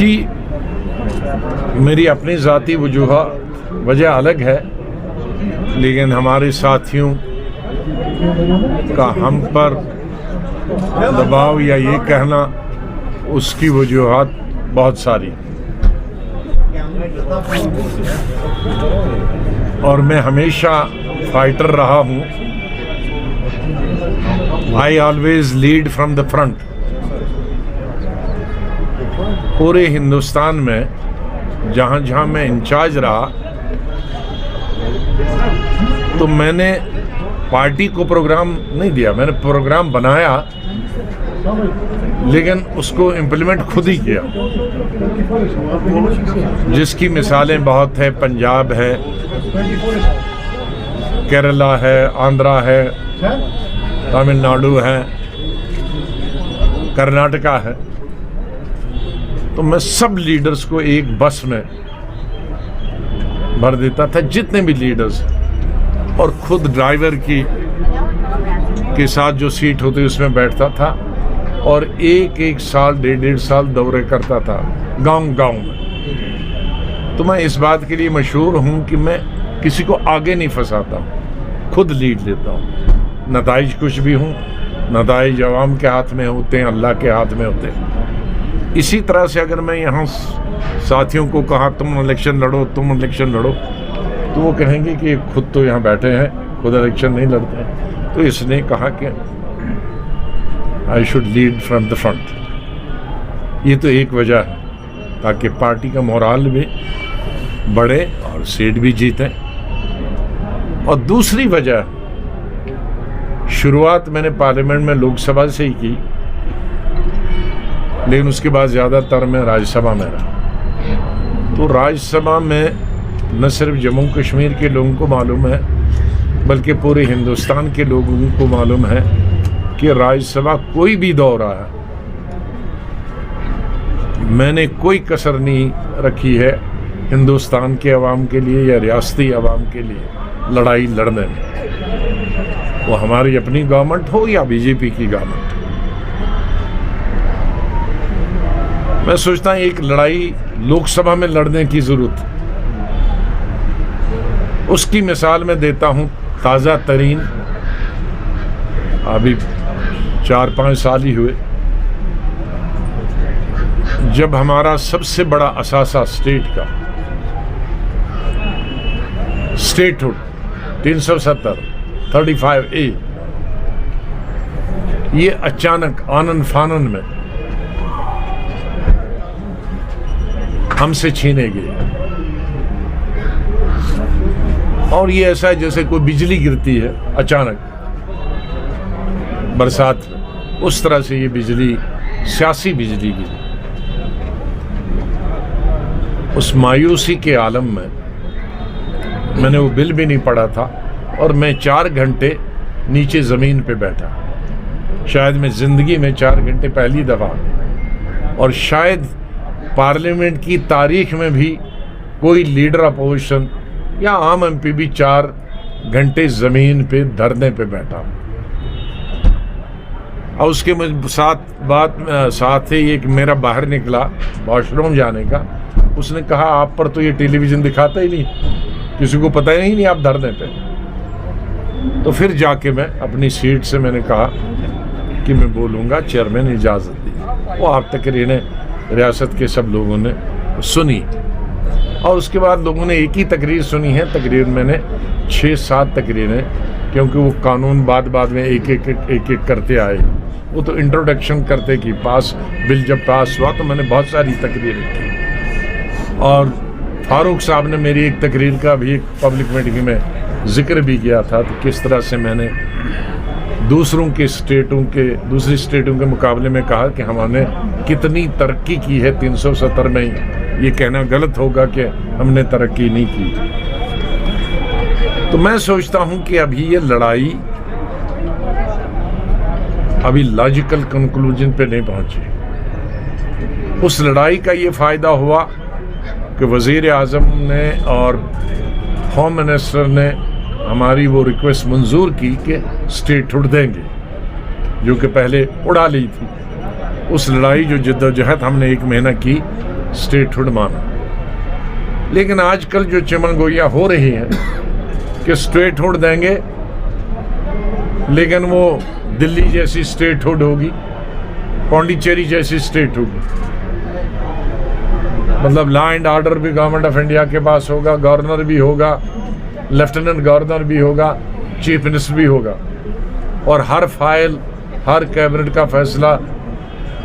जी, मेरी अपनी ज़ाती वजह अलग है, लेकिन हमारे साथियों का हम पर दबाव या ये कहना, उसकी वजूहात बहुत सारी, और मैं हमेशा फाइटर रहा हूँ। I always lead from the front. पूरे हिंदुस्तान में जहाँ जहाँ मैं इंचार्ज रहा, तो मैंने पार्टी को प्रोग्राम नहीं दिया, मैंने प्रोग्राम बनाया, लेकिन उसको इम्प्लीमेंट खुद ही किया, जिसकी मिसालें बहुत है। पंजाब है, केरला है, आंध्रा है, तमिलनाडु है, कर्नाटका है। तो मैं सब लीडर्स को एक बस में भर देता था, जितने भी लीडर्स, और खुद ड्राइवर के साथ जो सीट होती उसमें बैठता था, और एक साल, डेढ़ साल दौरे करता था गांव में। तो मैं इस बात के लिए मशहूर हूँ कि मैं किसी को आगे नहीं फंसाता हूँ, खुद लीड लेता हूँ। नताइज कुछ भी हूँ, नताइज अवाम के हाथ में होते हैं, अल्लाह के हाथ में होते हैं। इसी तरह से अगर मैं यहाँ साथियों को कहा तुम इलेक्शन लड़ो, तुम इलेक्शन लड़ो, तो वो कहेंगे कि खुद तो यहाँ बैठे हैं, खुद इलेक्शन नहीं लड़ते हैं। तो इसने कहा कि I should lead from the front. ये तो एक वजह है, ताकि पार्टी का मोराल भी बढ़े और सीट भी जीतें। और दूसरी वजह, शुरुआत मैंने पार्लियामेंट में लोकसभा से ही की, लेकिन उसके बाद ज़्यादातर मैं राज्यसभा में रहा। तो राज्यसभा में न सिर्फ जम्मू कश्मीर के लोगों को मालूम है, बल्कि पूरे हिंदुस्तान के लोगों को मालूम है कि राज्यसभा कोई भी दौरा है, मैंने कोई कसर नहीं रखी है हिंदुस्तान के अवाम के लिए या रियासती अवाम के लिए लड़ाई लड़ने में, वो हमारी अपनी गवर्नमेंट हो या बीजेपी की गवर्नमेंट। मैं सोचता हूँ एक लड़ाई लोकसभा में लड़ने की जरूरत, उसकी मिसाल मैं देता हूँ। ताज़ा तरीन, अभी 4-5 साल ही हुए, जब हमारा सबसे बड़ा असासा स्टेट का स्टेटहुड 370 35A, ये अचानक आनन फानन में हमसे छीने गए। और ये ऐसा है जैसे कोई बिजली गिरती है अचानक बरसात में, उस तरह से ये बिजली, सियासी बिजली गिरी। उस मायूसी के आलम में मैंने वो बिल भी नहीं पढ़ा था, और मैं 4 घंटे नीचे ज़मीन पे बैठा, शायद मैं ज़िंदगी में 4 घंटे पहली दफ़ा, और शायद पार्लियामेंट की तारीख में भी कोई लीडर अपोजिशन या आम एमपी भी 4 घंटे ज़मीन पे धरने पे बैठा। और उसके साथ ही एक मेरा बाहर निकला वॉशरूम जाने का, उसने कहा आप पर तो ये टेलीविज़न दिखाता ही नहीं, किसी को पता ही नहीं आप धरने पे। तो फिर जाके मैं अपनी सीट से मैंने कहा कि मैं बोलूँगा, चेयरमैन ने इजाज़त दी। वो आप तकरीरें रियासत के सब लोगों ने सुनी, और उसके बाद लोगों ने एक ही तकरीर सुनी है। तकरीर मैंने 6-7 तकरीरें, क्योंकि वो कानून बाद में एक एक करते आए, वो तो इंट्रोडक्शन करते कि बिल जब पास हुआ तो मैंने बहुत सारी तकरीरें की। और फारूक साहब ने मेरी एक तकरीर का भी एक पब्लिक मीटिंग में जिक्र भी किया था, तो किस तरह से मैंने दूसरी स्टेटों के मुकाबले में कहा कि हमने कितनी तरक्की की है 370 में ही। ये कहना गलत होगा कि हमने तरक्की नहीं की। तो मैं सोचता हूं कि अभी ये लड़ाई अभी लॉजिकल कंक्लूजन पे नहीं पहुंची। उस लड़ाई का ये फ़ायदा हुआ कि वज़ीर आज़म ने और होम मिनिस्टर ने हमारी वो रिक्वेस्ट मंजूर की कि स्टेटहुड देंगे, जो कि पहले उड़ा ली थी। उस लड़ाई जो जद्दोजहद हमने 1 महीना की, स्टेटहुड माना। लेकिन आजकल जो चिमनगोइयाँ हो रही हैं कि स्टेटहुड देंगे लेकिन वो दिल्ली जैसी स्टेटहुड होगी, पौंडीचेरी जैसी स्टेटहुड, मतलब लॉ एंड ऑर्डर भी गवर्नमेंट ऑफ इंडिया के पास होगा, गवर्नर भी होगा, लेफ्टिनेंट गवर्नर भी होगा, चीफ मिनिस्टर भी होगा, और हर फाइल, हर कैबिनेट का फैसला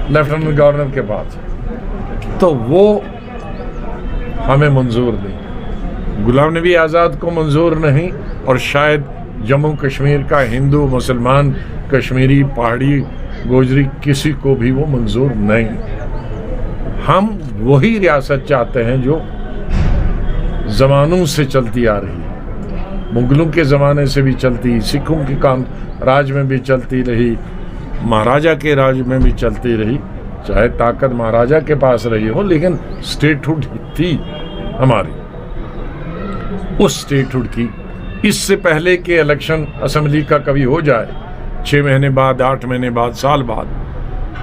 लेफ्टिनेंट गवर्नर के पास। तो वो हमें मंजूर नहीं, गुलाम नबी आज़ाद को मंजूर नहीं, और शायद जम्मू कश्मीर का हिंदू, मुसलमान, कश्मीरी, पहाड़ी, गोजरी किसी को भी वो मंजूर नहीं। हम वही रियासत चाहते हैं जो ज़मानों से चलती आ रही है, मुगलों के ज़माने से भी चलती, सिखों के राज में भी चलती रही, महाराजा के राज में भी चलती रही, चाहे ताकत महाराजा के पास रही हो, लेकिन स्टेटहुड थी हमारी। उस स्टेटहुड की इससे पहले के इलेक्शन असेंबली का कभी हो जाए 6 महीने बाद, 8 महीने बाद, साल बाद,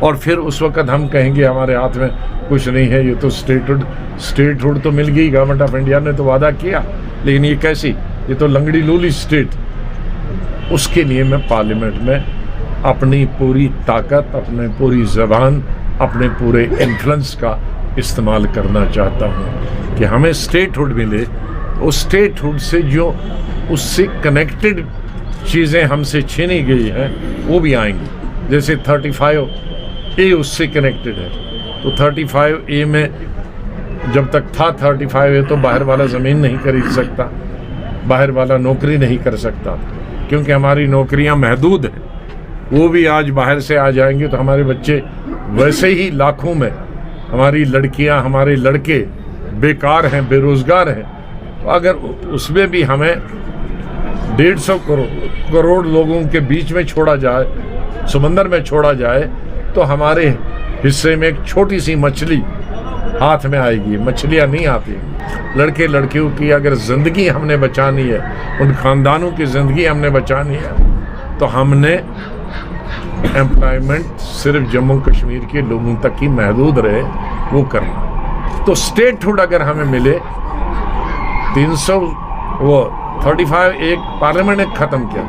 और फिर उस वक्त हम कहेंगे हमारे हाथ में कुछ नहीं है, ये तो स्टेटहुड तो मिल गई, गवर्नमेंट ऑफ इंडिया ने तो वादा किया, लेकिन ये कैसी, ये तो लंगड़ी लूली स्टेट। उसके लिए मैं पार्लियामेंट में अपनी पूरी ताकत, अपनी पूरी ज़बान, अपने पूरे इन्फ्लुएंस का इस्तेमाल करना चाहता हूँ कि हमें स्टेटहुड मिले। उस स्टेटहुड से जो उससे कनेक्टेड चीज़ें हमसे छीनी गई हैं वो भी आएंगी, जैसे 35A उससे कनेक्टेड है। तो 35A में जब तक था 35A तो बाहर वाला ज़मीन नहीं खरीद सकता, बाहर वाला नौकरी नहीं कर सकता, क्योंकि हमारी नौकरियां महदूद हैं। वो भी आज बाहर से आ जाएंगे तो हमारे बच्चे वैसे ही लाखों में, हमारी लड़कियां, हमारे लड़के बेकार हैं, बेरोज़गार हैं। तो अगर उसमें भी हमें 150 करोड़ लोगों के बीच में छोड़ा जाए, समंदर में छोड़ा जाए, तो हमारे हिस्से में एक छोटी सी मछली हाथ में आएगी। मछलियाँ नहीं आती। लड़के लड़कियों की अगर ज़िंदगी हमने बचानी है, उन ख़ानदानों की ज़िंदगी हमने बचानी है, तो हमने एम्प्लॉयमेंट सिर्फ जम्मू कश्मीर के लोगों तक ही महदूद रहे, वो करना। तो स्टेटहुड अगर हमें मिले, 35 एक पार्लियामेंट ने ख़त्म किया,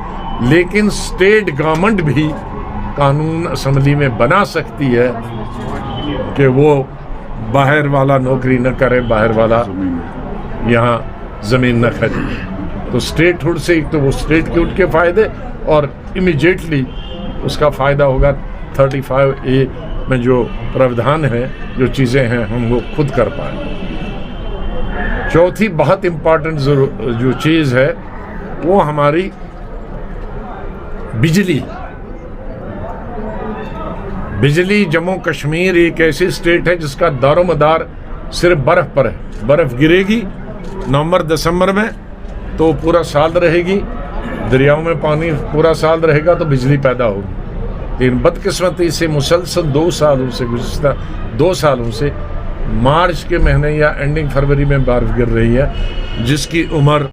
लेकिन स्टेट गवर्नमेंट भी कानून असेंबली में बना सकती है कि वो बाहर वाला नौकरी न करे, बाहर वाला यहाँ ज़मीन न खरीदे। तो स्टेटहुड से एक तो वो स्टेटहुड के फ़ायदे, और इमीडिएटली उसका फ़ायदा होगा 35A में जो प्रावधान है, जो चीज़ें हैं, हम वो खुद कर पाए। चौथी बहुत इम्पॉर्टेंट जो चीज़ है वो हमारी बिजली। बिजली, जम्मू कश्मीर एक ऐसी स्टेट है जिसका दारोमदार सिर्फ बर्फ़ पर है। बर्फ़ गिरेगी नवंबर दिसंबर में तो पूरा साल रहेगी, दरियाओं में पानी पूरा साल रहेगा तो बिजली पैदा होगी। लेकिन बदकिस्मती से मुसलसल 2 सालों से, गुज़िश्ता 2 सालों से मार्च के महीने या एंडिंग फरवरी में बर्फ़ गिर रही है, जिसकी उम्र